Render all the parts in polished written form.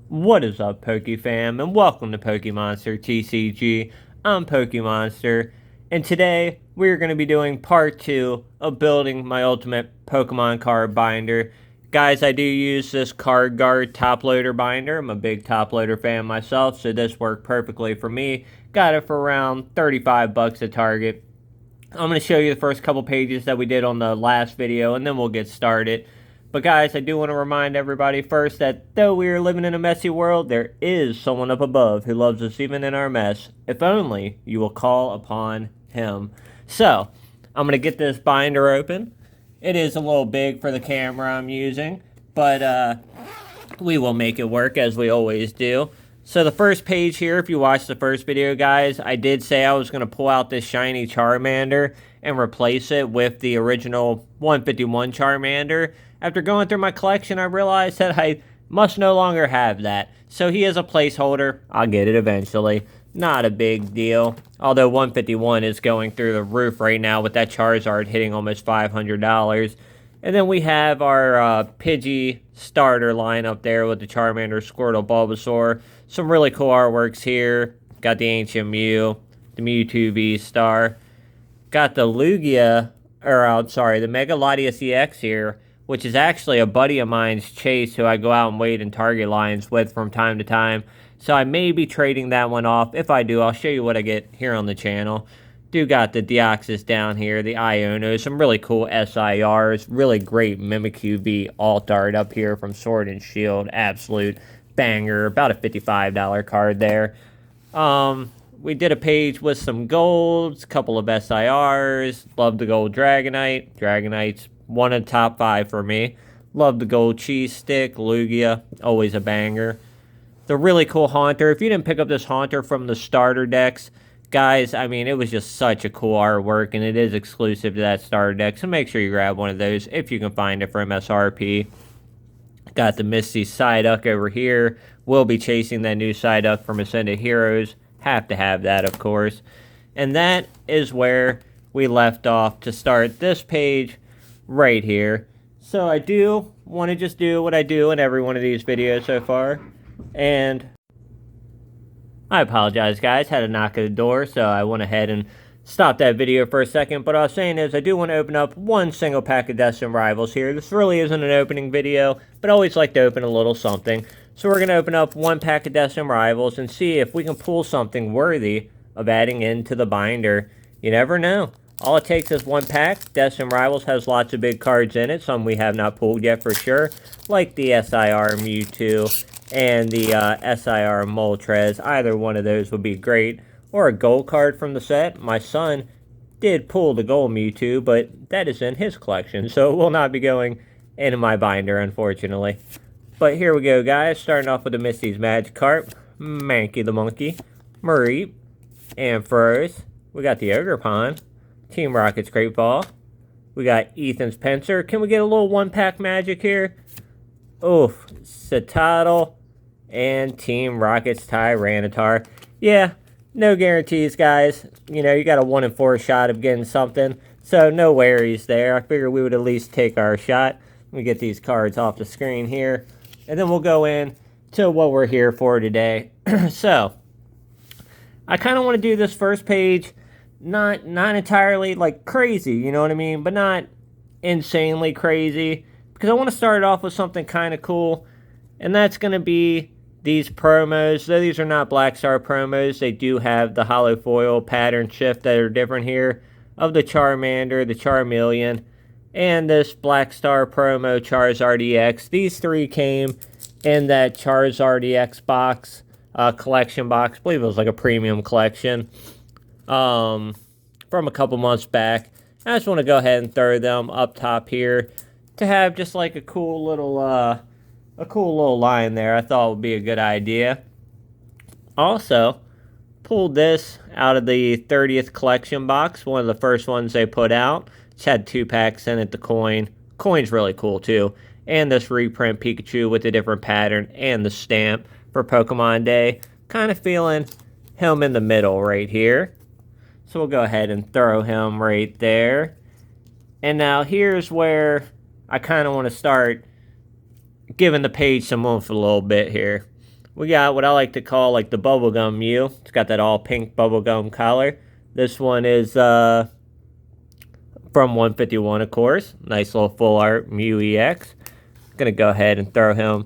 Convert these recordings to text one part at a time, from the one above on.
What is up, PokeFam, and welcome to Pokemonster TCG. I'm Pokemonster, and today we're going to be doing part 2 of building my ultimate Pokemon card binder. Guys, I do use this Card Guard top loader binder. I'm a big top loader fan myself, so this worked perfectly for me. Got it for around 35 bucks at Target. I'm going to show you the first couple pages that we did on the last video, and then we'll get started. But guys, I do want to remind everybody first that though we are living in a messy world, there is someone up above who loves us even in our mess. If only you will call upon him. So, I'm going to get this binder open. It is a little big for the camera I'm using, but we will make it work as we always do. So the first page here, if you watched the first video, guys, I did say I was going to pull out this shiny Charmander and replace it with the original 151 Charmander. After going through my collection, I realized that I must no longer have that. So he is a placeholder. I'll get it eventually. Not a big deal. Although 151 is going through the roof right now with that Charizard hitting almost $500. And then we have our Pidgey starter line up there with the Charmander, Squirtle, Bulbasaur. Some really cool artworks here. Got the Ancient Mew, the Mewtwo V-Star. Got the Lugia, the Mega Latias EX here, which is actually a buddy of mine's, Chase, who I go out and wait in Target lines with from time to time. So I may be trading that one off. If I do, I'll show you what I get here on the channel. Do got the Deoxys down here, the Iono, some really cool SIRs, really great Mimikyu V alt art up here from Sword and Shield, absolute banger, about a $55 card there. We did a page with some golds, couple of SIRs, love the gold Dragonite, Dragonite's one of the top 5 for me. Love the gold Cheese Stick, Lugia, always a banger. The really cool Haunter, if you didn't pick up this Haunter from the starter decks, guys, I mean, it was just such a cool artwork, and it is exclusive to that starter deck, so make sure you grab one of those if you can find it for MSRP. Got the Misty Psyduck over here. We'll be chasing that new Psyduck from Ascended Heroes. Have to have that, of course. And that is where we left off to start this page right here. So I do want to just do what I do in every one of these videos so far. And I apologize, guys. Had a knock at the door, so I went ahead and stopped that video for a second. But what I was saying is I do want to open up one single pack of Destined Rivals here. This really isn't an opening video, but I always like to open a little something. So we're going to open up one pack of Destined Rivals and see if we can pull something worthy of adding into the binder. You never know. All it takes is one pack. Destined Rivals has lots of big cards in it, some we have not pulled yet for sure, like the SIR Mewtwo and the SIR Moltres. Either one of those would be great. Or a gold card from the set. My son did pull the gold Mewtwo, but that is in his collection, so it will not be going into my binder, unfortunately. But here we go, guys. Starting off with the Misty's Magikarp, Mankey the Monkey, Mareep, Ampharos. We got the Ogerpon, Team Rocket's Great Ball. We got Ethan's Pinsir. Can we get a little one-pack magic here? Oof. Citadel and Team Rocket's Tyranitar. Yeah, no guarantees, guys. You know, you got a 1 in 4 shot of getting something, so no worries there. I figured we would at least take our shot. Let me get these cards off the screen here, and then we'll go in to what we're here for today. So, I kind of want to do this first page not entirely like crazy, you know what I mean, but not insanely crazy, because I want to start it off with something kind of cool, and that's going to be these promos. Though these are not Black Star promos, they do have the holo foil pattern shift that are different here of the Charmander, the Charmeleon, and this Black Star promo Charizard EX. These three came in that Charizard EX box, collection box. I believe it was like a premium collection from a couple months back. I just want to go ahead and throw them up top here to have just like a cool little line there. I thought would be a good idea. Also, pulled this out of the 30th collection box, one of the first ones they put out. It's had 2 packs in it. The coin's really cool too, and this reprint Pikachu with a different pattern and the stamp for Pokemon Day. Kind of feeling him in the middle right here. So we'll go ahead and throw him right there. And now here's where I kind of want to start giving the page some oomph a little bit here. we got what I like to call like the bubblegum Mew. It's got that all pink bubblegum collar. This one is from 151, of course. Nice little full art Mew EX. Gonna go ahead and throw him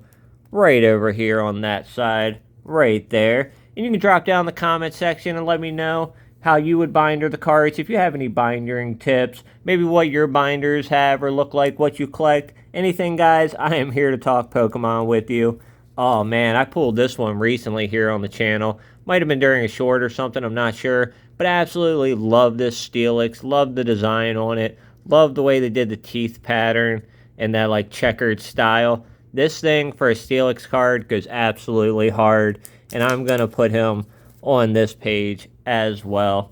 right over here on that side, right there. And you can drop down in the comment section and let me know how you would binder the cards. If you have any bindering tips, maybe what your binders have or look like, what you collect, anything, guys, I am here to talk Pokemon with you. Oh man, I pulled this one recently here on the channel. Might have been during a short or something, I'm not sure. But I absolutely love this Steelix. Love the design on it. Love the way they did the teeth pattern and that like checkered style. This thing for a Steelix card goes absolutely hard. And I'm going to put him on this page as well.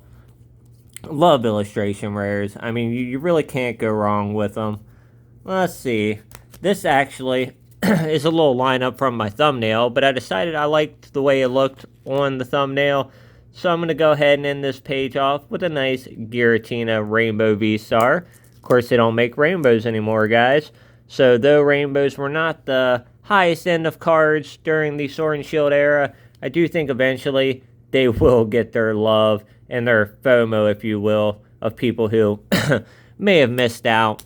Love illustration rares. I mean, you really can't go wrong with them. Let's see. This actually is a little lineup from my thumbnail, but I decided I liked the way it looked on the thumbnail. So I'm going to go ahead and end this page off with a nice Giratina Rainbow V-Star. Of course, they don't make rainbows anymore, guys. So though rainbows were not the highest end of cards during the Sword and Shield era, I do think eventually they will get their love and their FOMO, if you will, of people who may have missed out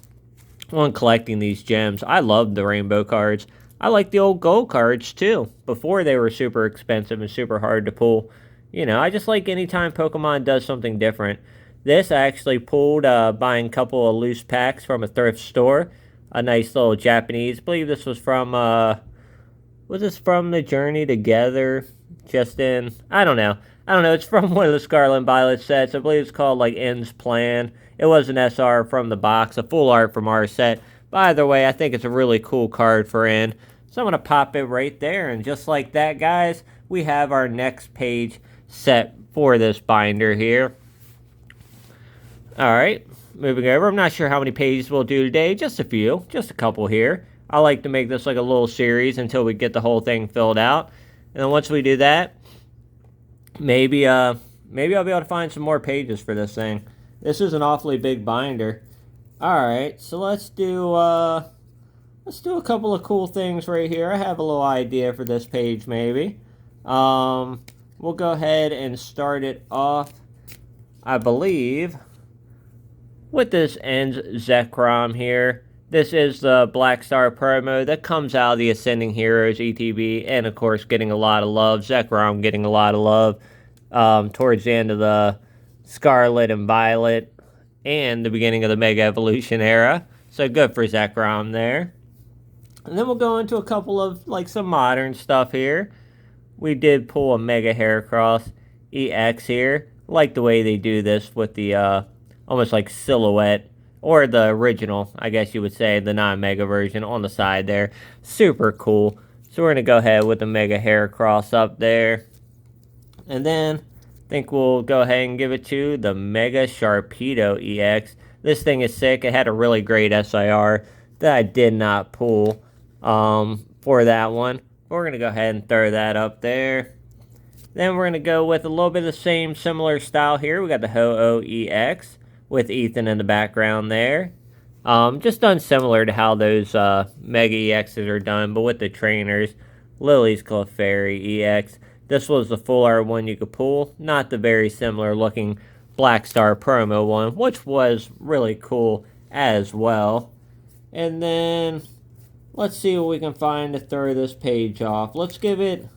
on collecting these gems. I love the rainbow cards. I like the old gold cards too, before they were super expensive and super hard to pull. You know, I just like anytime Pokemon does something different. This I actually pulled buying a couple of loose packs from a thrift store. A nice little Japanese. I believe this was from, was this from the Journey Together? Justin? I don't know. It's from one of the Scarlet and Violet sets. I believe it's called like End's Plan. It was an SR from the box, a full art from our set. By the way, I think it's a really cool card for End. So I'm going to pop it right there. And just like that, guys, we have our next page set for this binder here. Alright, moving over. I'm not sure how many pages we'll do today. Just a few. Just a couple here. I like to make this like a little series until we get the whole thing filled out. And then once we do that, maybe I'll be able to find some more pages for this thing. This is an awfully big binder. Alright, so let's do a couple of cool things right here. I have a little idea for this page maybe. We'll go ahead and start it off, I believe, with this End's Zekrom here. This is the Black Star promo that comes out of the Ascending Heroes ETB, and of course getting a lot of love. Zekrom getting a lot of love towards the end of the Scarlet and Violet and the beginning of the Mega Evolution era. So good for Zekrom there. And then we'll go into a couple of like some modern stuff here. We did pull a Mega Heracross EX here. Like the way they do this with the almost like silhouette, or the original, I guess you would say, the non-Mega version on the side there. Super cool. So we're going to go ahead with the Mega Heracross up there. And then I think we'll go ahead and give it to the Mega Sharpedo EX. This thing is sick. It had a really great SIR that I did not pull for that one. We're going to go ahead and throw that up there. Then we're going to go with a little bit of the same similar style here. We got the Ho-Oh EX with Ethan in the background there. Just done similar to how those Mega EXs are done, but with the trainers. Lily's Clefairy EX. This was the full art one you could pull. Not the very similar looking Black Star promo one, which was really cool as well. And then let's see what we can find to throw this page off. Let's give it,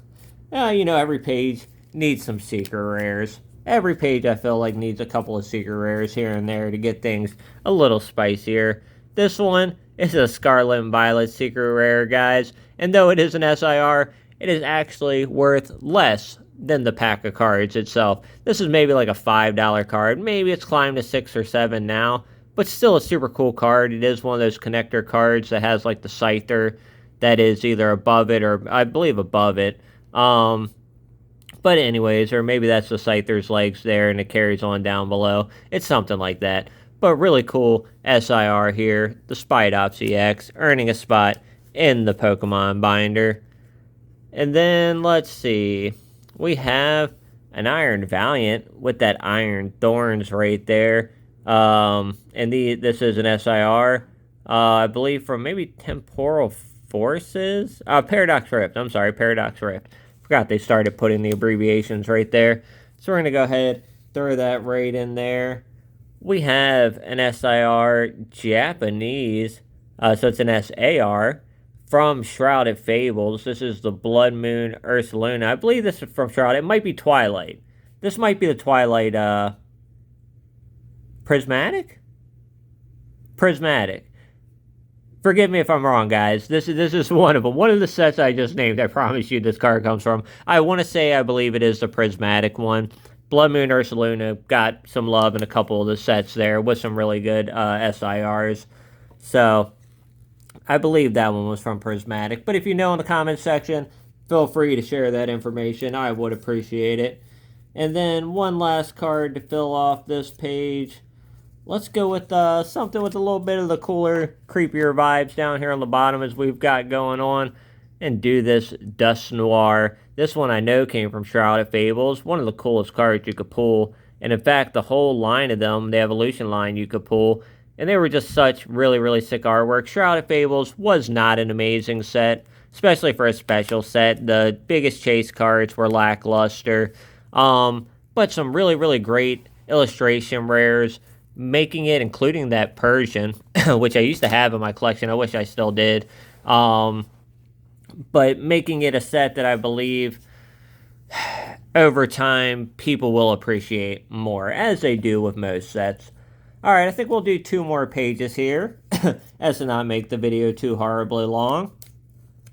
you know, every page needs some secret rares. Every page I feel like needs a couple of secret rares here and there to get things a little spicier. This one is a Scarlet and Violet secret rare, guys. And though it is an SIR, it is actually worth less than the pack of cards itself. This is maybe like a $5 card. Maybe it's climbed to $6 or $7 now. But still a super cool card. It is one of those connector cards that has like the Scyther that is either above it or I believe above it. But anyways, or maybe that's the Scyther's legs there and it carries on down below. It's something like that. But really cool SIR here. The Spidops EX earning a spot in the Pokemon binder. And then let's see. We have an Iron Valiant with that Iron Thorns right there. And this is an SIR, I believe from maybe Temporal Forces? Paradox Rift. I'm sorry, Paradox Rift. Forgot they started putting the abbreviations right there. So we're going to go ahead, throw that right in there. We have an SIR Japanese, so it's an SAR from Shrouded Fables. This is the Blood Moon Ursaluna. I believe this is from Shroud. It might be Twilight. This might be the Twilight Prismatic? Prismatic. Forgive me if I'm wrong, guys. This is one of them. One of the sets I just named, I promise you this card comes from. I want to say I believe it is the Prismatic one. Blood Moon Ursaluna got some love in a couple of the sets there with some really good SIRs. So, I believe that one was from Prismatic. But if you know in the comments section, feel free to share that information. I would appreciate it. And then one last card to fill off this page. Let's go with something with a little bit of the cooler, creepier vibes down here on the bottom as we've got going on. And do this Dust Noir. This one I know came from Shrouded Fables. One of the coolest cards you could pull. And in fact, the whole line of them, the Evolution line you could pull. And they were just such really, really sick artwork. Shrouded Fables was not an amazing set, especially for a special set. The biggest chase cards were lackluster. But some really, really great illustration rares. Making it, including that Persian, which I used to have in my collection. I wish I still did. But making it a set that I believe over time people will appreciate more, as they do with most sets. Alright, I think we'll do 2 more pages here, as to not make the video too horribly long.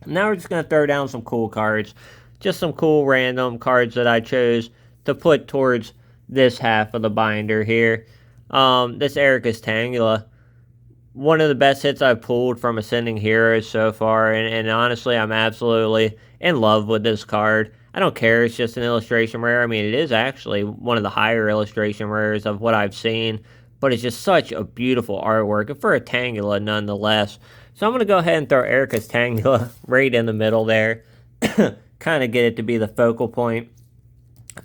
Now we're just going to throw down some cool cards. Just some cool random cards that I chose to put towards this half of the binder here. This Erika's Tangela, one of the best hits I've pulled from Ascending Heroes so far, and honestly, I'm absolutely in love with this card. I don't care, it's just an illustration rare. I mean, it is actually one of the higher illustration rares of what I've seen, but it's just such a beautiful artwork, and for a Tangela nonetheless. So I'm going to go ahead and throw Erika's Tangela right in the middle there, kind of get it to be the focal point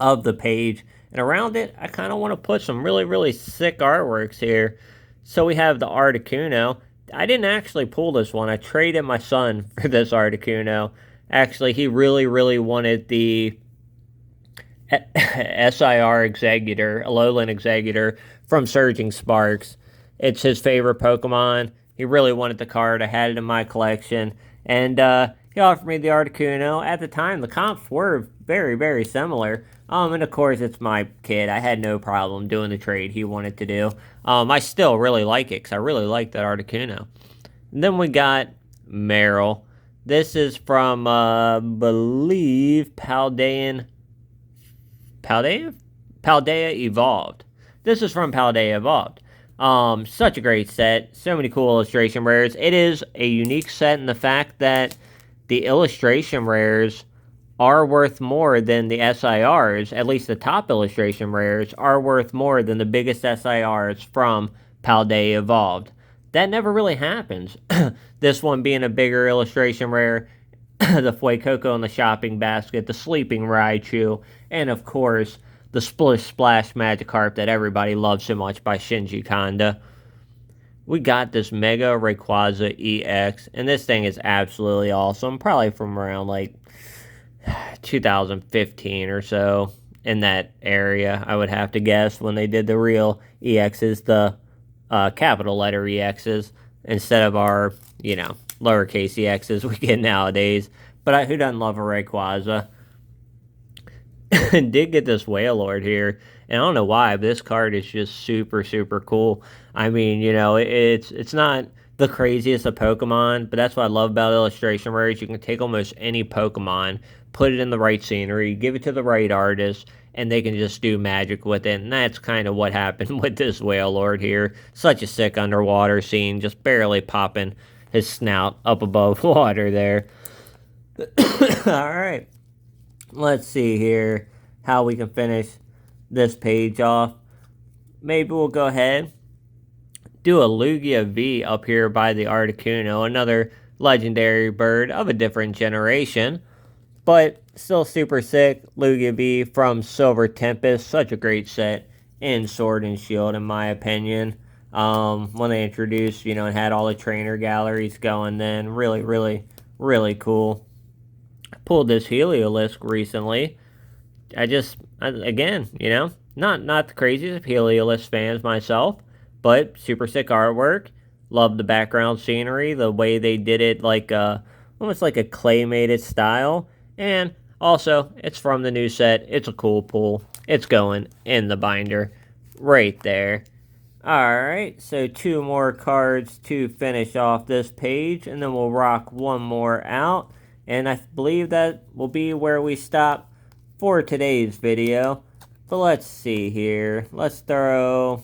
of the page. And around it, I kind of want to put some really, really sick artworks here. So we have the Articuno. I didn't actually pull this one. I traded my son for this Articuno. Actually, he really, really wanted the SIR Executor, Alolan Executor from Surging Sparks. It's his favorite Pokemon. He really wanted the card. I had it in my collection. And he offered me the Articuno. At the time, the comps were very, very similar. And of course, it's my kid. I had no problem doing the trade he wanted to do. I still really like it because I really like that Articuno. And then we got Meryl. This is from, believe, Paldea Evolved. This is from Paldea Evolved. Such a great set. So many cool illustration rares. It is a unique set in the fact that the illustration rares are worth more than the SIRs. At least the top illustration rares are worth more than the biggest SIRs from Paldea Evolved. That never really happens. This one being a bigger illustration rare, the Fuecoco in the shopping basket, the Sleeping Raichu, and of course, the Splish Splash Magikarp that everybody loves so much by Shinji Kanda. We got this Mega Rayquaza EX, and this thing is absolutely awesome. Probably from around like 2015 or so, in that area, I would have to guess, when they did the real EXs, the capital letter EXs, instead of our, lowercase EXs we get nowadays. But who doesn't love a Rayquaza? Did get this Wailord here, and I don't know why, but this card is just super, super cool. I mean, it's not the craziest of Pokemon, but that's what I love about illustration rares. You can take almost any Pokemon, put it in the right scenery, give it to the right artist, and they can just do magic with it. And that's kind of what happened with this Wailord here. Such a sick underwater scene, just barely popping his snout up above water there. Alright, let's see here how we can finish this page off. Maybe we'll go ahead, do a Lugia V up here by the Articuno, another legendary bird of a different generation, but still super sick. Lugia V from Silver Tempest, such a great set in Sword and Shield in my opinion. When they introduced, and had all the trainer galleries going then, really, really, really cool. pulled this Heliolisk recently. Again, you know, not the craziest of Heliolisk fans myself, but super sick artwork. Love the background scenery, the way they did it, like almost like a claymated style. And also, it's from the new set. It's a cool pull. It's going in the binder right there. Alright, so 2 more cards to finish off this page, and then we'll rock 1 more out. And I believe that will be where we stop for today's video. But let's see here. Let's throw...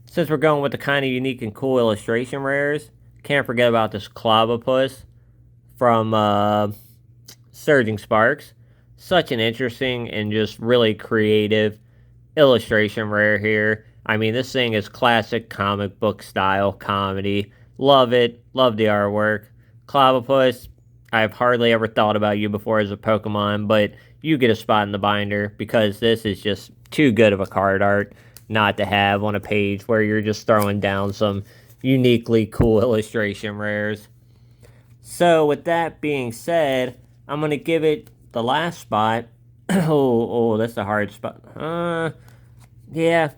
Since we're going with the kind of unique and cool illustration rares, can't forget about this Clobbopus from Surging Sparks. Such an interesting and just really creative illustration rare here. I mean, this thing is classic comic book style comedy. Love it. Love the artwork. Clobbopus, I've hardly ever thought about you before as a Pokemon, but you get a spot in the binder because this is just too good of a card art not to have on a page where you're just throwing down some uniquely cool illustration rares. So with that being said, I'm going to give it the last spot. Oh, that's a hard spot. Yeah,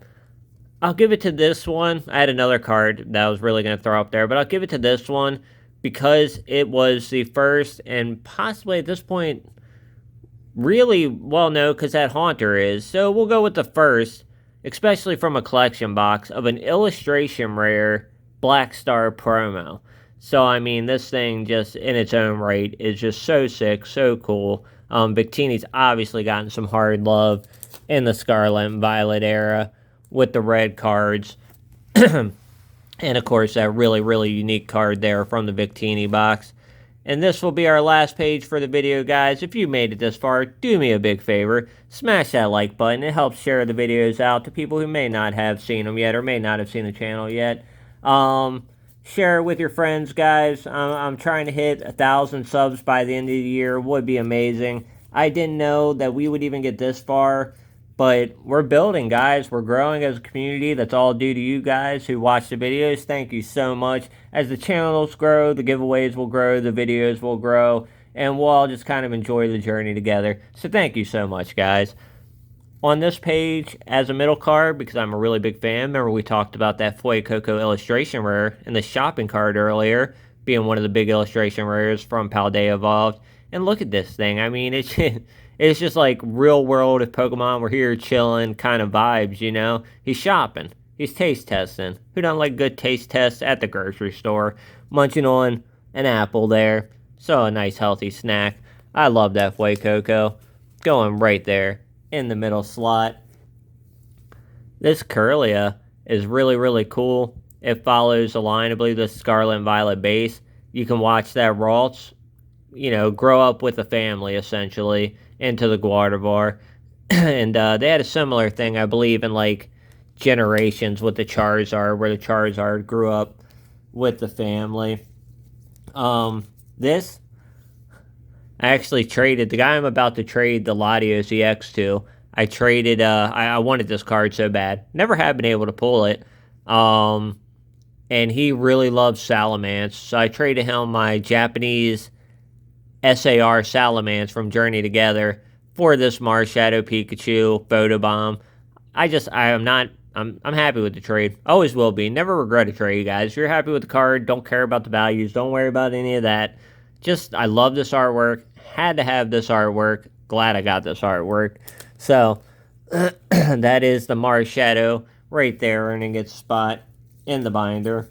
I'll give it to this one. I had another card that I was really going to throw up there, but I'll give it to this one because it was the first and possibly at this point, really, well, no, because that Haunter is. So we'll go with the first, especially from a collection box, of an illustration rare Black Star promo. So, I mean, this thing just in its own right is just so sick, so cool. Victini's obviously gotten some hard love in the Scarlet and Violet era with the red cards. And, of course, that really, really unique card there from the Victini box. And this will be our last page for the video, guys. If you made it this far, do me a big favor. Smash that like button. It helps share the videos out to people who may not have seen them yet or may not have seen the channel yet. Share it with your friends, guys. I'm trying to hit 1,000 subs by the end of the year. Would be amazing. I didn't know that we would even get this far, but we're building, guys. We're growing as a community. That's all due to you guys who watch the videos. Thank you so much. As the channels grow, the giveaways will grow, the videos will grow, and we'll all just kind of enjoy the journey together. So thank you so much, guys. On this page, as a middle card, because I'm a really big fan, remember we talked about that Fuecoco illustration rare in the shopping card earlier, being one of the big illustration rares from Paldea Evolved. And look at this thing. I mean, it's just like real world of Pokemon. We're here chilling kind of vibes, you know? He's shopping. He's taste testing. Who don't like good taste tests at the grocery store? Munching on an apple there. So a nice healthy snack. I love that Fuecoco. Going right there in the middle slot. This Kirlia is really, really cool. It follows the line, I believe, the Scarlet and Violet base. You can watch that Ralts, you know, grow up with a family, essentially, into the Gardevoir. And they had a similar thing, I believe, in, like, Generations with the Charizard, where the Charizard grew up with the family. This, I actually traded, the guy I'm about to trade the Latios EX to, I traded, I wanted this card so bad. Never have been able to pull it. And he really loves Salamence, so I traded him my Japanese SAR Salamence from Journey Together for this Marshadow Pikachu Photobomb. I'm happy with the trade. Always will be. Never regret a trade, guys. If you're happy with the card, don't care about the values, don't worry about any of that. Just, I love this artwork. Had to have this artwork. Glad I got this artwork. So, that is the Marshadow right there, earning its spot in the binder.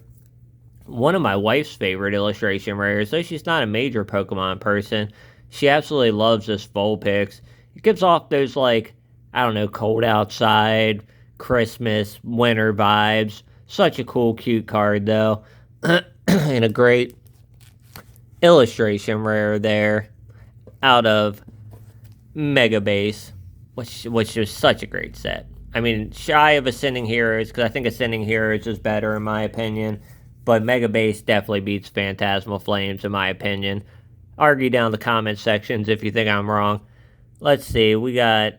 One of my wife's favorite illustration rares, though she's not a major Pokemon person, she absolutely loves this Vulpix. It gives off those, like, I don't know, cold outside, Christmas, winter vibes. Such a cool, cute card, though. And a great illustration rare there out of Mega Base, which is such a great set. I mean, shy of Ascending Heroes, because I think Ascending Heroes is better in my opinion, but Mega Base definitely beats Phantasmal Flames in my opinion. Argue down in the comment sections if you think I'm wrong. Let's see, we got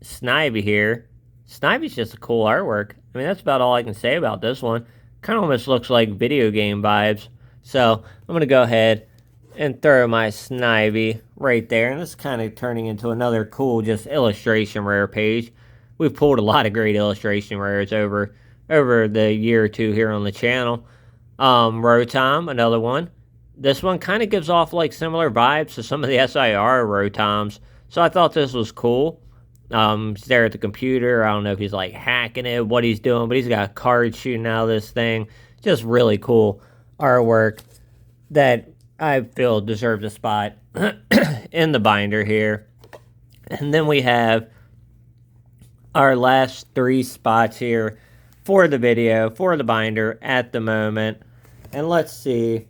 Snivy here. Snivy's just a cool artwork. I mean, that's about all I can say about this one. Kind of almost looks like video game vibes. So, I'm going to go ahead, and throw my Snivy right there. And this is kind of turning into another cool just illustration rare page. We've pulled a lot of great illustration rares over the year or two here on the channel. Rotom, another one. This one kind of gives off like similar vibes to some of the SIR Rotoms. So I thought this was cool. He's there at the computer. I don't know if he's like hacking it, what he's doing, but he's got cards shooting out of this thing. Just really cool artwork that I feel deserves a spot in the binder here. And then we have our last 3 spots here for the video, for the binder at the moment. And let's see,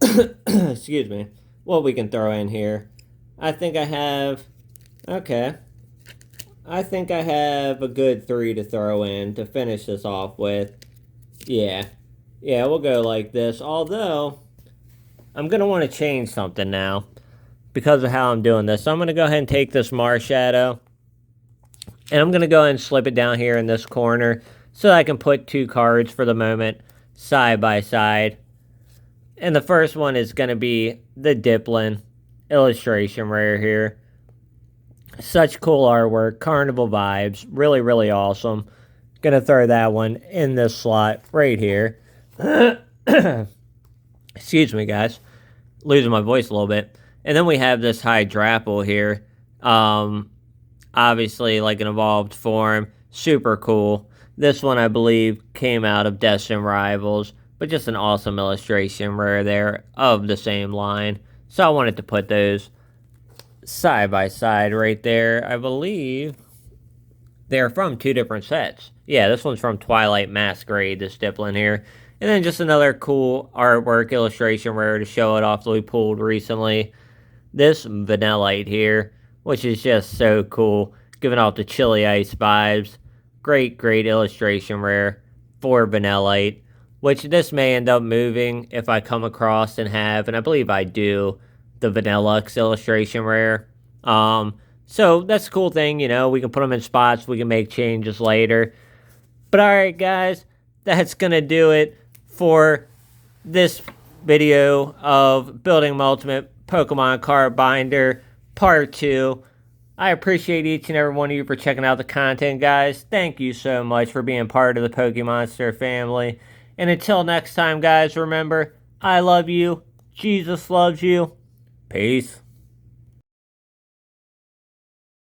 excuse me, what we can throw in here. I think I have, okay. I think I have a good 3 to throw in to finish this off with. Yeah, we'll go like this. Although, I'm going to want to change something now because of how I'm doing this. So I'm going to go ahead and take this Marshadow, and I'm going to go ahead and slip it down here in this corner so I can put 2 cards for the moment side by side. And the first one is going to be the Dipplin illustration rare here. Such cool artwork, carnival vibes, really, really awesome. Gonna throw that one in this slot right here. Excuse me, guys. Losing my voice a little bit. And then we have this Hydrapple here. Obviously, like an evolved form. Super cool. This one, I believe, came out of Destined Rivals. But just an awesome illustration rare there of the same line. So I wanted to put those side by side right there. I believe they're from 2 different sets. Yeah, this one's from Twilight Masquerade, this Dipplin here. And then just another cool artwork illustration rare to show it off that we pulled recently. This Vanillite here, which is just so cool, giving off the Chili Ice vibes. Great illustration rare for Vanillite, which this may end up moving if I come across and have, and I believe I do, the Vanillux illustration rare. So that's a cool thing, you know, we can put them in spots, we can make changes later. But alright guys, that's gonna do it for this video of building my ultimate Pokemon card binder part 2. I appreciate each and every one of you for checking out the content, guys. Thank you so much for being part of the Pokemonster family. And until next time, guys, remember, I love you, Jesus loves you. Peace.